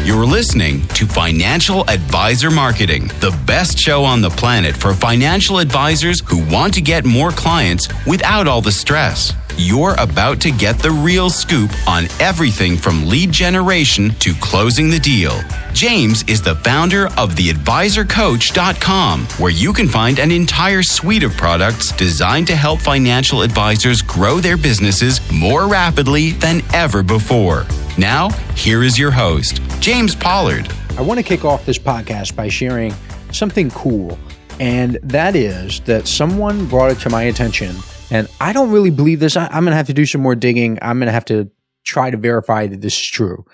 You're listening to Financial Advisor Marketing, the best show on the planet for financial advisors who want to get more clients without all the stress. You're about to get the real scoop on everything from lead generation to closing the deal. James is the founder of theadvisorcoach.com, where you can find an entire suite of products designed to help financial advisors grow their businesses more rapidly than ever before. Now, here is your host, James Pollard. I want to kick off this podcast by sharing something cool, and that is that someone brought it to my attention, and I don't really believe this. I'm going to have to do some more digging. I'm going to have to try to verify that this is true.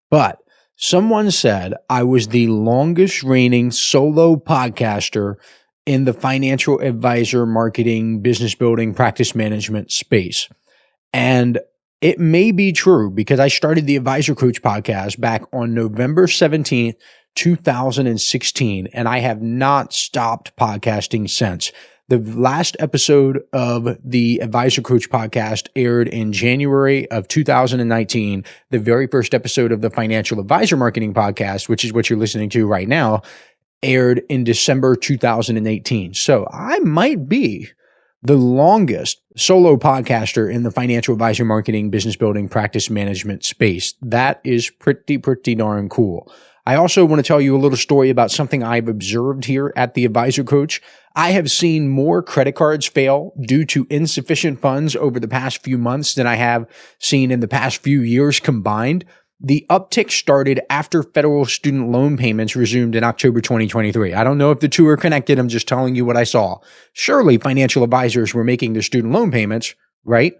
But someone said I was the longest reigning solo podcaster in the financial advisor marketing, business building, practice management space. And it may be true because I started the Advisor Coach podcast back on November 17th, 2016, and I have not stopped podcasting since. The last episode of the Advisor Coach podcast aired in January of 2019. The very first episode of the Financial Advisor Marketing podcast, which is what you're listening to right now, aired in December 2018. So I might be the longest solo podcaster in the financial advisor marketing, business building, practice management space. That is pretty darn cool. I also want to tell you a little story about something I've observed here at the Advisor Coach. I have seen more credit cards fail due to insufficient funds over the past few months than I have seen in the past few years combined. The uptick started after federal student loan payments resumed in October 2023. I don't know if the two are connected. I'm just telling you what I saw. Surely financial advisors were making their student loan payments, right?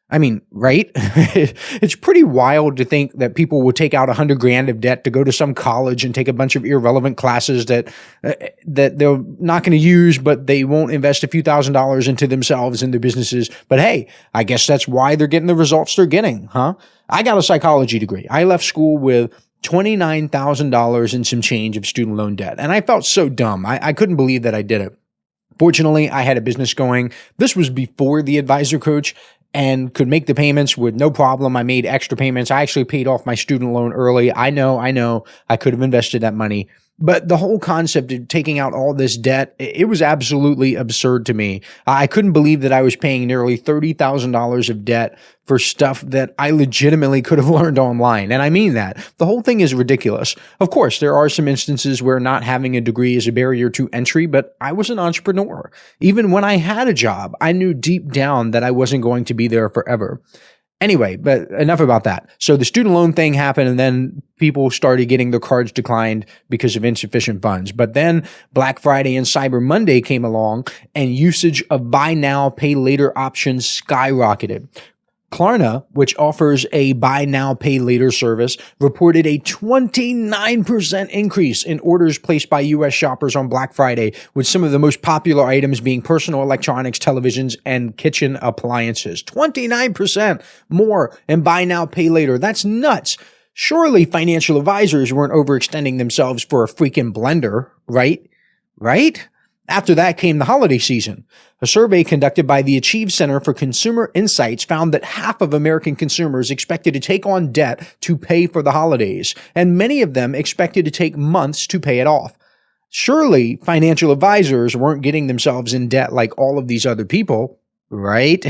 I mean, right? It's pretty wild to think that people will take out $100,000 of debt to go to some college and take a bunch of irrelevant classes that they're not going to use, but they won't invest a few $1,000s into themselves and their businesses. But hey, I guess that's why they're getting the results they're getting, huh? I got a psychology degree. I left school with $29,000 and some change of student loan debt. And I felt so dumb. I couldn't believe that I did it. Fortunately, I had a business going. This was before the Advisor Coach and could make the payments with no problem. I made extra payments. I actually paid off my student loan early. I know. I could have invested that money. But the whole concept of taking out all this debt, it was absolutely absurd to me. I couldn't believe that I was paying nearly $30,000 of debt for stuff that I legitimately could have learned online. And I mean that. The whole thing is ridiculous. Of course, there are some instances where not having a degree is a barrier to entry, but I was an entrepreneur. Even when I had a job, I knew deep down that I wasn't going to be there forever. Anyway, but enough about that. So the student loan thing happened, and then people started getting their cards declined because of insufficient funds. But then Black Friday and Cyber Monday came along, and usage of buy now, pay later options skyrocketed. Klarna, which offers a buy now, pay later service, reported a 29% increase in orders placed by U.S. shoppers on Black Friday, with some of the most popular items being personal electronics, televisions, and kitchen appliances. 29% more in buy now, pay later. That's nuts. Surely financial advisors weren't overextending themselves for a freaking blender, right? Right? After that came the holiday season. A survey conducted by the Achieve Center for Consumer Insights found that half of American consumers expected to take on debt to pay for the holidays, and many of them expected to take months to pay it off. Surely financial advisors weren't getting themselves in debt like all of these other people, right?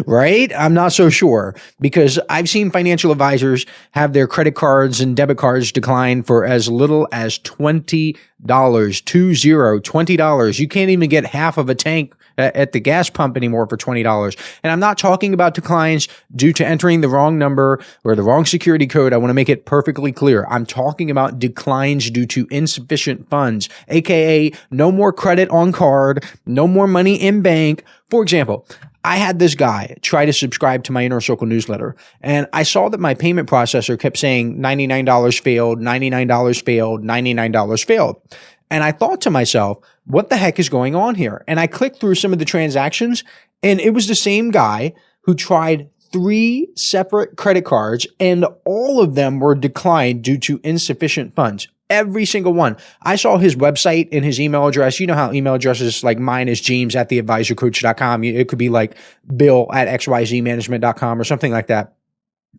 Right? I'm not so sure, because I've seen financial advisors have their credit cards and debit cards decline for as little as $20. $20. You can't even get half of a tank at the gas pump anymore for $20. And I'm not talking about declines due to entering the wrong number or the wrong security code. I want to make it perfectly clear. I'm talking about declines due to insufficient funds, aka no more credit on card, no more money in bank. For example, I had this guy try to subscribe to my Inner Circle newsletter, and I saw that my payment processor kept saying $99 failed, $99 failed, $99 failed. And I thought to myself, what the heck is going on here? And I clicked through some of the transactions, and it was the same guy who tried 3 separate credit cards, and all of them were declined due to insufficient funds. Every single one. I saw his website and his email address. You know how email addresses, like mine is James at theadvisorcoach.com. It could be like Bill at xyzmanagement.com or something like that.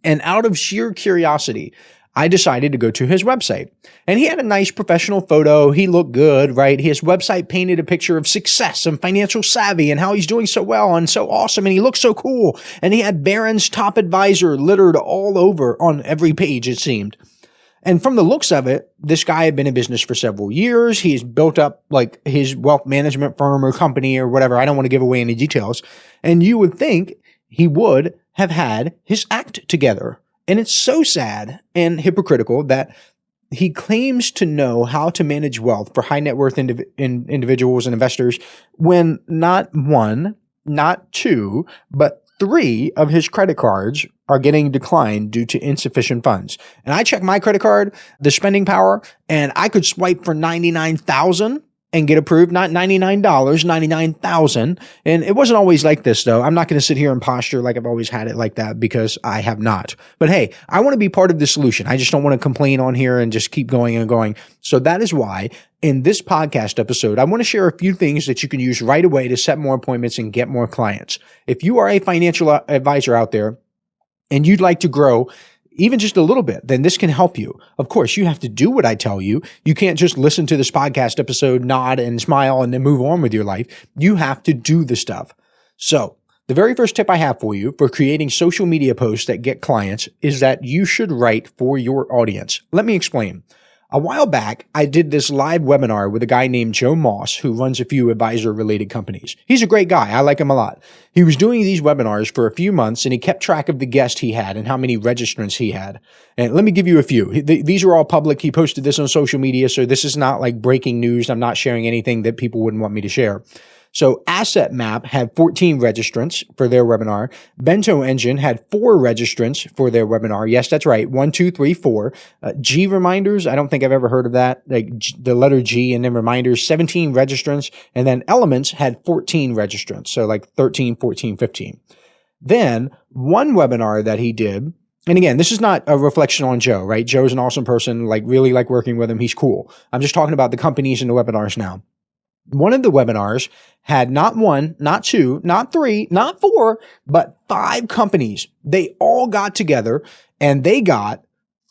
And out of sheer curiosity, I decided to go to his website. And he had a nice professional photo. He looked good, right? His website painted a picture of success and financial savvy and how he's doing so well and so awesome and he looked so cool. And he had Barron's top advisor littered all over on every page, it seemed. And from the looks of it, this guy had been in business for several years. He's built up like his wealth management firm or company or whatever. I don't want to give away any details. And you would think he would have had his act together. And it's so sad and hypocritical that he claims to know how to manage wealth for high net worth individuals and investors when not one, not two, but 3 of his credit cards are getting declined due to insufficient funds. And I checked my credit card, the spending power, and I could swipe for $99,000 and get approved, not $99, $99,000. And it wasn't always like this though. I'm not going to sit here and posture like I've always had it like that because I have not. But hey, I want to be part of the solution. I just don't want to complain on here and just keep going and going. So that is why in this podcast episode, I want to share a few things that you can use right away to set more appointments and get more clients. If you are a financial advisor out there and you'd like to grow even just a little bit, then this can help you. Of course, you have to do what I tell you. You can't just listen to this podcast episode, nod and smile and then move on with your life. You have to do the stuff. So the very first tip I have for you for creating social media posts that get clients is that you should write for your audience. Let me explain. A while back, I did this live webinar with a guy named Joe Moss, who runs a few advisor-related companies. He's a great guy. I like him a lot. He was doing these webinars for a few months, and he kept track of the guests he had and how many registrants he had. And let me give you a few. These are all public. He posted this on social media, so this is not like breaking news. I'm not sharing anything that people wouldn't want me to share. So Asset Map had 14 registrants for their webinar. Bento Engine had 4 registrants for their webinar. Yes, that's right. 1, 2, 3, 4. G Reminders, I don't think I've ever heard of that. Like the letter G and then Reminders, 17 registrants. And then Elements had 14 registrants. So like 13, 14, 15. Then one webinar that he did, and again, this is not a reflection on Joe, right? Joe's an awesome person, like really like working with him. He's cool. I'm just talking about the companies and the webinars now. One of the webinars had not 1, not 2, not 3, not 4, but 5 companies. They all got together and they got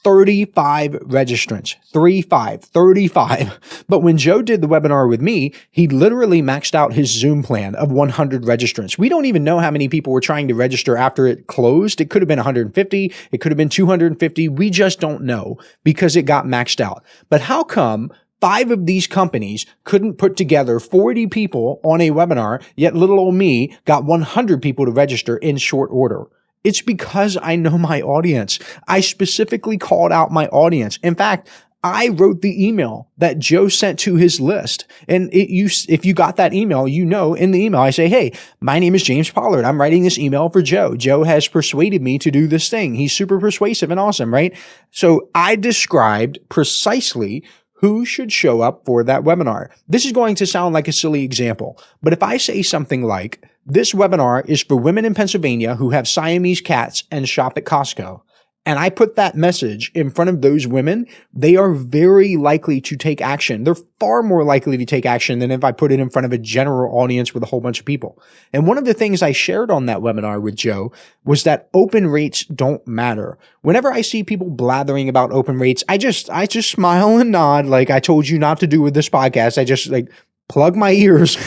35 registrants. 35. But when Joe did the webinar with me, he literally maxed out his Zoom plan of 100 registrants. We don't even know how many people were trying to register after it closed. It could have been 150. It could have been 250. We just don't know because it got maxed out. But how come 5 of these companies couldn't put together 40 people on a webinar, yet little old me got 100 people to register in short order? It's because I know my audience. I specifically called out my audience. In fact, I wrote the email that Joe sent to his list. And if you got that email, you know in the email, I say, hey, my name is James Pollard. I'm writing this email for Joe. Joe has persuaded me to do this thing. He's super persuasive and awesome, right? So I described precisely who should show up for that webinar. This is going to sound like a silly example, but if I say something like, this webinar is for women in Pennsylvania who have Siamese cats and shop at Costco, and I put that message in front of those women, they are very likely to take action. They're far more likely to take action than if I put it in front of a general audience with a whole bunch of people. And one of the things I shared on that webinar with Joe was that open rates don't matter. Whenever I see people blathering about open rates, I just smile and nod like I told you not to do with this podcast. I just like plug my ears.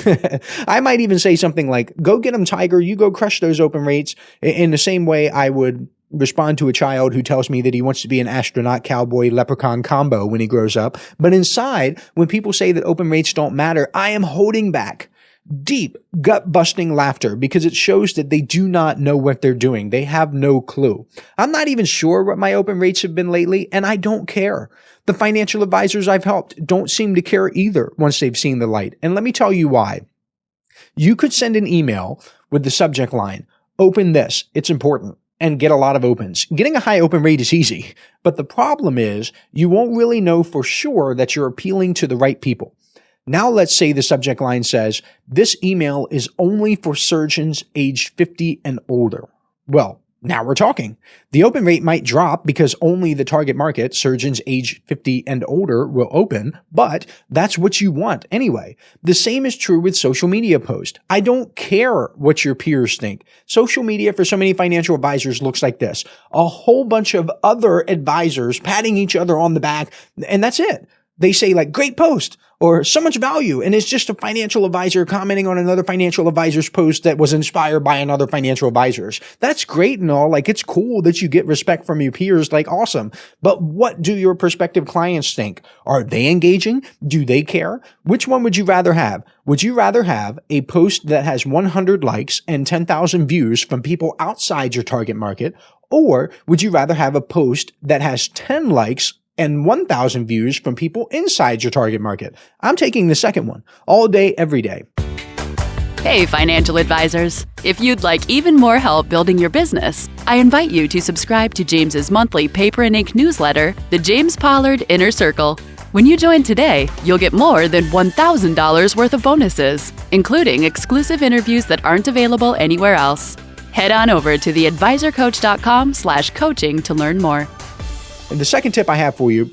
I might even say something like, go get them, Tiger. You go crush those open rates. In the same way I would respond to a child who tells me that he wants to be an astronaut, cowboy, leprechaun combo when he grows up. But inside, when people say that open rates don't matter, I am holding back deep, gut-busting laughter because it shows that they do not know what they're doing. They have no clue. I'm not even sure what my open rates have been lately, and I don't care. The financial advisors I've helped don't seem to care either once they've seen the light. And let me tell you why. You could send an email with the subject line, open this, it's important, and get a lot of opens. Getting a high open rate is easy, but the problem is you won't really know for sure that you're appealing to the right people. Now let's say the subject line says, this email is only for surgeons aged 50 and older. Well, Now we're talking. The open rate might drop because only the target market, surgeons age 50 and older, will open, but that's what you want anyway. The same is true with social media posts. I don't care what your peers think. Social media for so many financial advisors looks like this. A whole bunch of other advisors patting each other on the back, and that's it. They say like, great post or so much value. And it's just a financial advisor commenting on another financial advisor's post that was inspired by another financial advisor's. That's great and all. Like, it's cool that you get respect from your peers. Like, awesome. But what do your prospective clients think? Are they engaging? Do they care? Which one would you rather have? Would you rather have a post that has 100 likes and 10,000 views from people outside your target market? Or would you rather have a post that has 10 likes and 1,000 views from people inside your target market? I'm taking the second one all day, every day. Hey, financial advisors. If you'd like even more help building your business, I invite you to subscribe to James's monthly paper and ink newsletter, The James Pollard Inner Circle. When you join today, you'll get more than $1,000 worth of bonuses, including exclusive interviews that aren't available anywhere else. Head on over to theadvisorcoach.com/coaching to learn more. And the second tip I have for you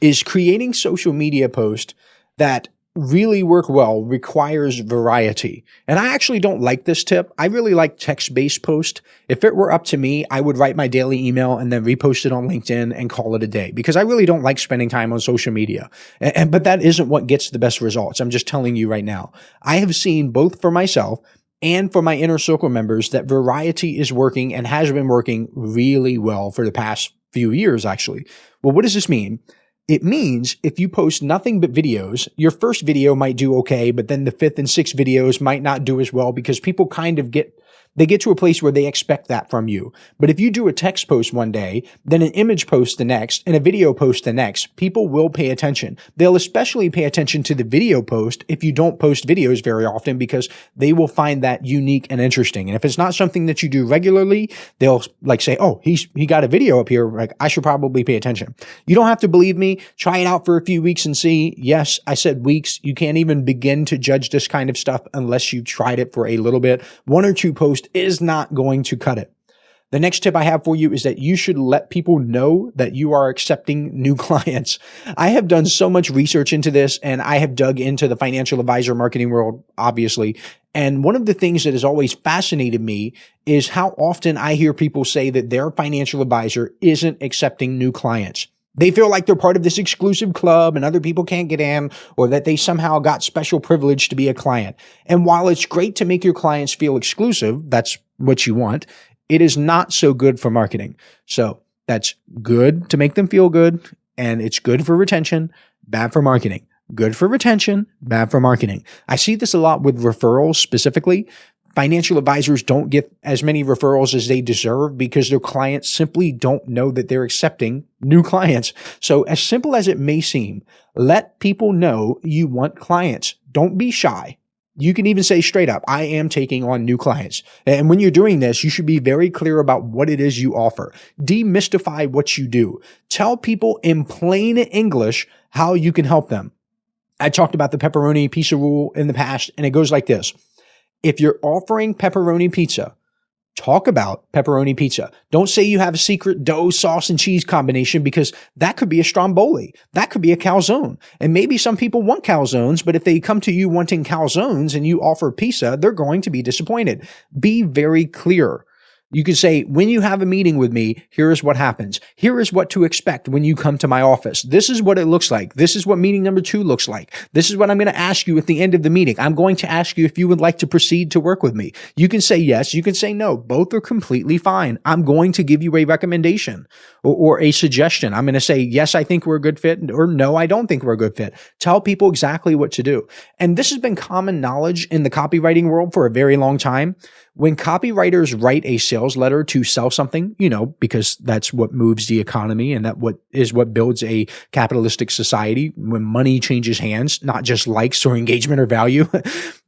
is creating social media posts that really work well requires variety. And I actually don't like this tip. I really like text-based posts. If it were up to me, I would write my daily email and then repost it on LinkedIn and call it a day, because I really don't like spending time on social media. But that isn't what gets the best results. I'm just telling you right now. I have seen both for myself and for my inner circle members that variety is working and has been working really well for the past few years, actually. Well, what does this mean? It means if you post nothing but videos, your first video might do okay, but then the fifth and sixth videos might not do as well because people kind of get to a place where they expect that from you. But if you do a text post one day, then an image post the next, and a video post the next, people will pay attention. They'll especially pay attention to the video post if you don't post videos very often, because they will find that unique and interesting. And if it's not something that you do regularly, they'll like say, oh, he got a video up here. Like, I should probably pay attention. You don't have to believe me. Try it out for a few weeks and see. Yes, I said weeks. You can't even begin to judge this kind of stuff unless you've tried it for a little bit. One or two posts is not going to cut it. The next tip I have for you is that you should let people know that you are accepting new clients. I have done so much research into this, and I have dug into the financial advisor marketing world, obviously. And one of the things that has always fascinated me is how often I hear people say that their financial advisor isn't accepting new clients. They feel like they're part of this exclusive club and other people can't get in, or that they somehow got special privilege to be a client. And while it's great to make your clients feel exclusive, that's what you want, it is not so good for marketing. So that's good to make them feel good, and it's good for retention, bad for marketing. Good for retention, bad for marketing. I see this a lot with referrals specifically. Financial advisors don't get as many referrals as they deserve because their clients simply don't know that they're accepting new clients. So as simple as it may seem, let people know you want clients. Don't be shy. You can even say straight up, I am taking on new clients. And when you're doing this, you should be very clear about what it is you offer. Demystify what you do. Tell people in plain English how you can help them. I talked about the pepperoni pizza rule in the past, and it goes like this. If you're offering pepperoni pizza, talk about pepperoni pizza. Don't say you have a secret dough, sauce, and cheese combination, because that could be a stromboli. That could be a calzone. And maybe some people want calzones, but if they come to you wanting calzones and you offer pizza, they're going to be disappointed. Be very clear. You could say, when you have a meeting with me, here is what happens. Here is what to expect when you come to my office. This is what it looks like. This is what meeting number 2 looks like. This is what I'm going to ask you at the end of the meeting. I'm going to ask you if you would like to proceed to work with me. You can say yes. You can say no. Both are completely fine. I'm going to give you a recommendation or a suggestion. I'm going to say, yes, I think we're a good fit, or no, I don't think we're a good fit. Tell people exactly what to do. And this has been common knowledge in the copywriting world for a very long time. When copywriters write a sales letter to sell something, because that's what moves the economy and what builds a capitalistic society, when money changes hands, not just likes or engagement or value,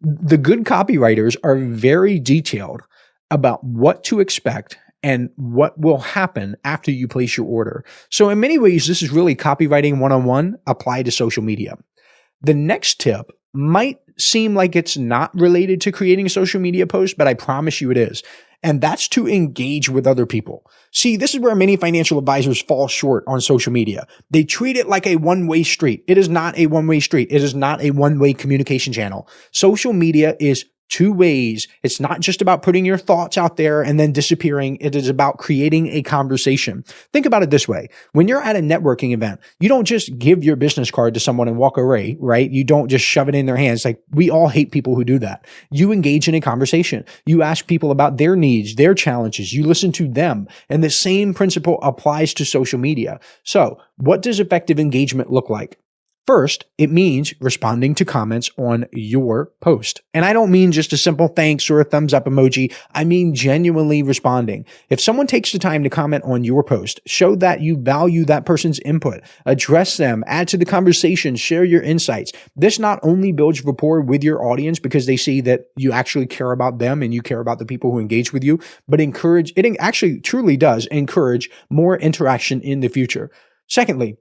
the good copywriters are very detailed about what to expect and what will happen after you place your order. So in many ways, this is really copywriting 101 applied to social media. The next tip might seem like it's not related to creating a social media post, but I promise you it is. and that's to engage with other people. See, this is where many financial advisors fall short on social media. They treat it like a one-way street. It is not a one-way street. It is not a one-way communication channel. Social media is two ways. It's not just about putting your thoughts out there and then disappearing. It is about creating a conversation. Think about it this way. When you're at a networking event, you don't just give your business card to someone and walk away, right? You don't just shove it in their hands. Like, we all hate people who do that. You engage in a conversation. You ask people about their needs, their challenges. You listen to them. And the same principle applies to social media. So, what does effective engagement look like? First, it means responding to comments on your post. And I don't mean just a simple thanks or a thumbs up emoji. I mean genuinely responding. If someone takes the time to comment on your post, show that you value that person's input, address them, add to the conversation, share your insights. This not only builds rapport with your audience because they see that you actually care about them and you care about the people who engage with you, but it actually truly does encourage more interaction in the future. Secondly,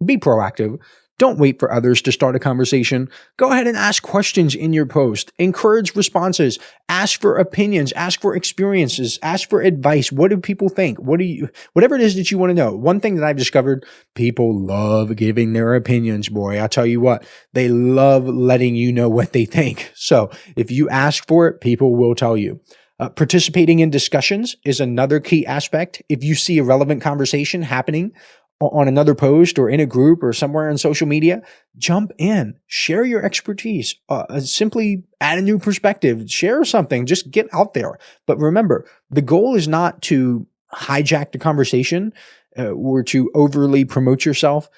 be proactive. Don't wait for others to start a conversation. Go ahead and ask questions in your post. Encourage responses. Ask for opinions. Ask for experiences. Ask for advice. What do people think? Whatever it is that you want to know. One thing that I've discovered, people love giving their opinions, boy. I'll tell you what, they love letting you know what they think. So if you ask for it, people will tell you. Participating in discussions is another key aspect. If you see a relevant conversation happening on another post or in a group or somewhere on social media, jump in, share your expertise, simply add a new perspective, share something, just get out there. But remember, the goal is not to hijack the conversation or to overly promote yourself.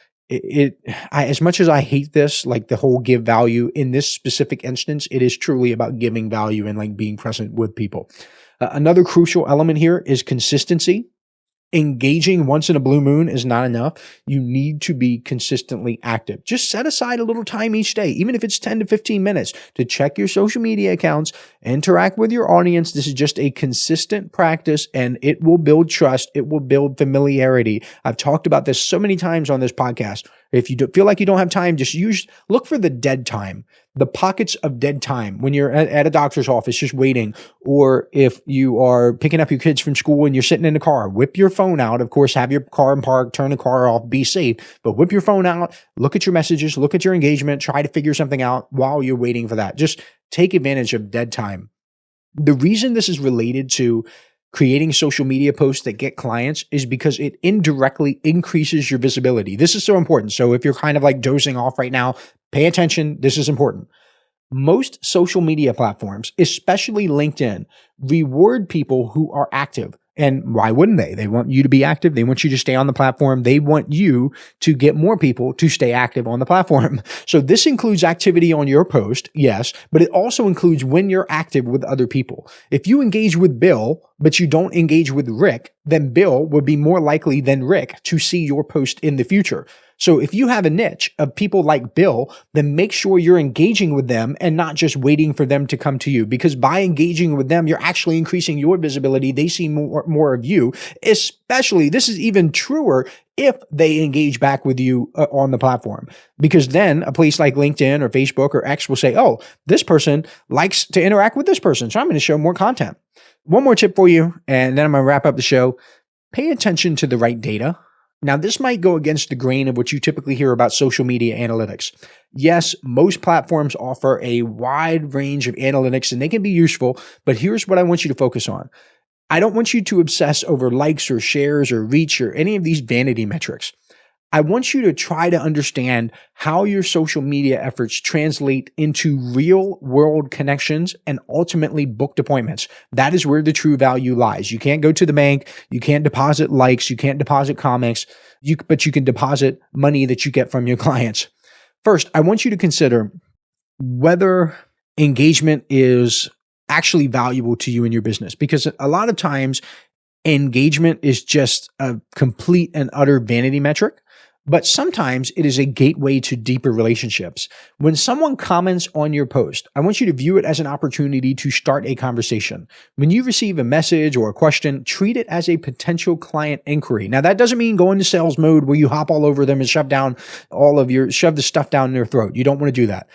As much as I hate this, like the whole give value, in this specific instance, it is truly about giving value and like being present with people. Another crucial element here is consistency. Engaging once in a blue moon is not enough. You need to be consistently active. Just set aside a little time each day, even if it's 10 to 15 minutes, to check your social media accounts, interact with your audience. This is just a consistent practice, and it will build trust. It will build familiarity. I've talked about this so many times on this podcast. If you feel like you don't have time, just look for the dead time, the pockets of dead time when you're at a doctor's office just waiting, or if you are picking up your kids from school and you're sitting in the car, whip your phone out. Of course, have your car in park, turn the car off, be safe, but whip your phone out, look at your messages, look at your engagement, try to figure something out while you're waiting for that. Just take advantage of dead time. The reason this is related to creating social media posts that get clients is because it indirectly increases your visibility. This is so important. So if you're kind of like dozing off right now, pay attention. This is important. Most social media platforms, especially LinkedIn, reward people who are active. And why wouldn't they? They want you to be active. They want you to stay on the platform. They want you to get more people to stay active on the platform. So this includes activity on your post, yes, but it also includes when you're active with other people. If you engage with Bill, but you don't engage with Rick, then Bill would be more likely than Rick to see your post in the future. So if you have a niche of people like Bill, then make sure you're engaging with them and not just waiting for them to come to you, because by engaging with them, you're actually increasing your visibility. They see more of you, especially this is even truer if they engage back with you on the platform, because then a place like LinkedIn or Facebook or X will say, oh, this person likes to interact with this person, so I'm going to show more content. One more tip for you, and then I'm going to wrap up the show. Pay attention to the right data. Now, this might go against the grain of what you typically hear about social media analytics. Yes, most platforms offer a wide range of analytics and they can be useful, but here's what I want you to focus on. I don't want you to obsess over likes or shares or reach or any of these vanity metrics. I want you to try to understand how your social media efforts translate into real world connections and ultimately booked appointments. That is where the true value lies. You can't go to the bank. You can't deposit likes. You can't deposit comments, but you can deposit money that you get from your clients. First, I want you to consider whether engagement is actually valuable to you in your business, because a lot of times engagement is just a complete and utter vanity metric. But sometimes it is a gateway to deeper relationships. When someone comments on your post, I want you to view it as an opportunity to start a conversation. When you receive a message or a question, treat it as a potential client inquiry. Now, that doesn't mean go into sales mode where you hop all over them and shove the stuff down their throat. You don't want to do that.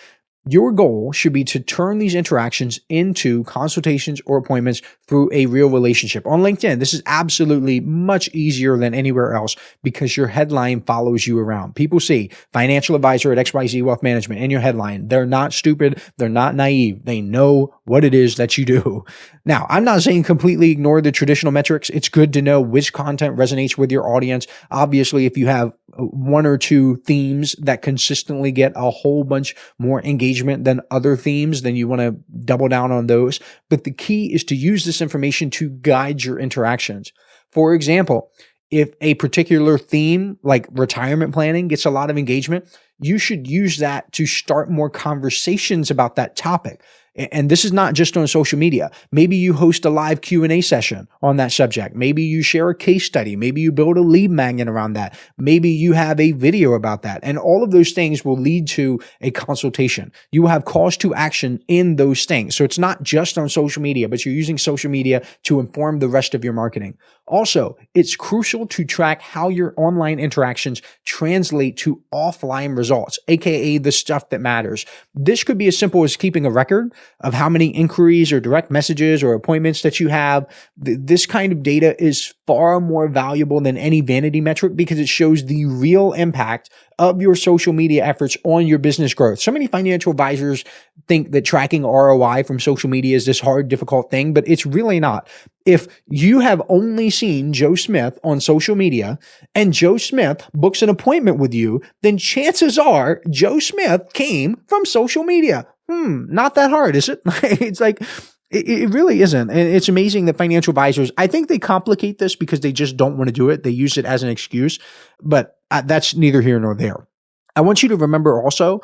Your goal should be to turn these interactions into consultations or appointments through a real relationship. On LinkedIn, this is absolutely much easier than anywhere else because your headline follows you around. People see financial advisor at XYZ Wealth Management in your headline. They're not stupid. They're not naive. They know what it is that you do. Now, I'm not saying completely ignore the traditional metrics. It's good to know which content resonates with your audience. Obviously, if you have one or two themes that consistently get a whole bunch more engagement than other themes, then you want to double down on those. But the key is to use this information to guide your interactions. For example, if a particular theme like retirement planning gets a lot of engagement, you should use that to start more conversations about that topic. And this is not just on social media. Maybe you host a live Q&A session on that subject. Maybe you share a case study. Maybe you build a lead magnet around that. Maybe you have a video about that. And all of those things will lead to a consultation. You will have calls to action in those things. So it's not just on social media, but you're using social media to inform the rest of your marketing. Also, it's crucial to track how your online interactions translate to offline results, aka the stuff that matters. This could be as simple as keeping a record of how many inquiries or direct messages or appointments that you have. This kind of data is far more valuable than any vanity metric because it shows the real impact of your social media efforts on your business growth. So many financial advisors think that tracking ROI from social media is this hard, difficult thing, but it's really not. If you have only seen Joe Smith on social media and Joe Smith books an appointment with you, then chances are Joe Smith came from social media. Not that hard, is it? It's like, it really isn't. And it's amazing that financial advisors, I think they complicate this because they just don't want to do it. They use it as an excuse, but that's neither here nor there. I want you to remember also,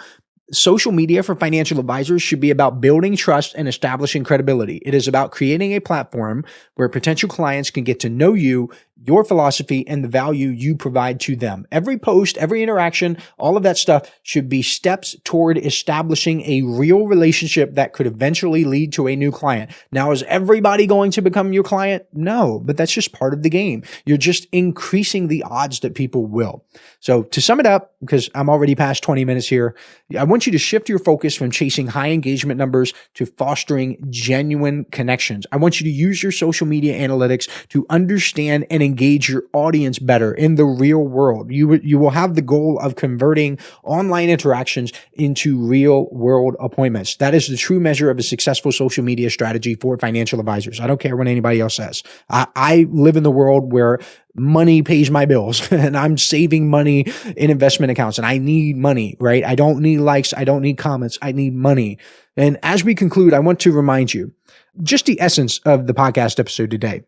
social media for financial advisors should be about building trust and establishing credibility. It is about creating a platform where potential clients can get to know you, your philosophy, and the value you provide to them. Every post, every interaction, all of that stuff should be steps toward establishing a real relationship that could eventually lead to a new client. Now, is everybody going to become your client? No, but that's just part of the game. You're just increasing the odds that people will. So to sum it up, because I'm already past 20 minutes here, I want you to shift your focus from chasing high engagement numbers to fostering genuine connections. I want you to use your social media analytics to understand and engage your audience better in the real world. You will have the goal of converting online interactions into real world appointments. That is the true measure of a successful social media strategy for financial advisors. I don't care what anybody else says. I live in the world where money pays my bills and I'm saving money in investment accounts and I need money, right? I don't need likes. I don't need comments. I need money. And as we conclude, I want to remind you just the essence of the podcast episode today.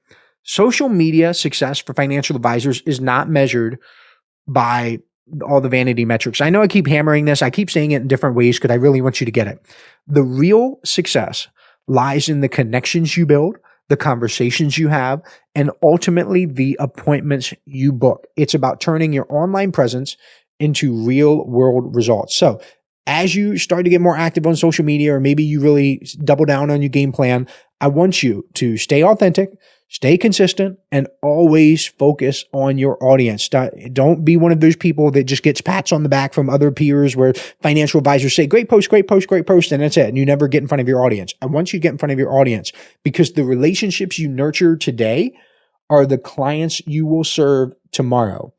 Social media success for financial advisors is not measured by all the vanity metrics. I know I keep hammering this. I keep saying it in different ways because I really want you to get it. The real success lies in the connections you build, the conversations you have, and ultimately the appointments you book. It's about turning your online presence into real world results. So as you start to get more active on social media, or maybe you really double down on your game plan, I want you to stay authentic, stay consistent, and always focus on your audience. Don't be one of those people that just gets pats on the back from other peers where financial advisors say, great post, great post, great post, and that's it. And you never get in front of your audience. I want you to get in front of your audience because the relationships you nurture today are the clients you will serve tomorrow.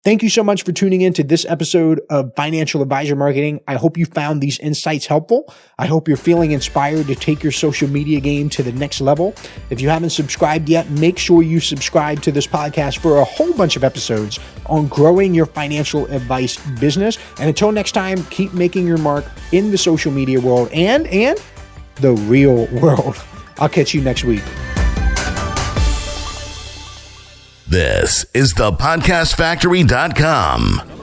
Thank you so much for tuning in to this episode of Financial Advisor Marketing. I hope you found these insights helpful. I hope you're feeling inspired to take your social media game to the next level. If you haven't subscribed yet, make sure you subscribe to this podcast for a whole bunch of episodes on growing your financial advice business. And until next time, keep making your mark in the social media world and the real world. I'll catch you next week. This is thepodcastfactory.com.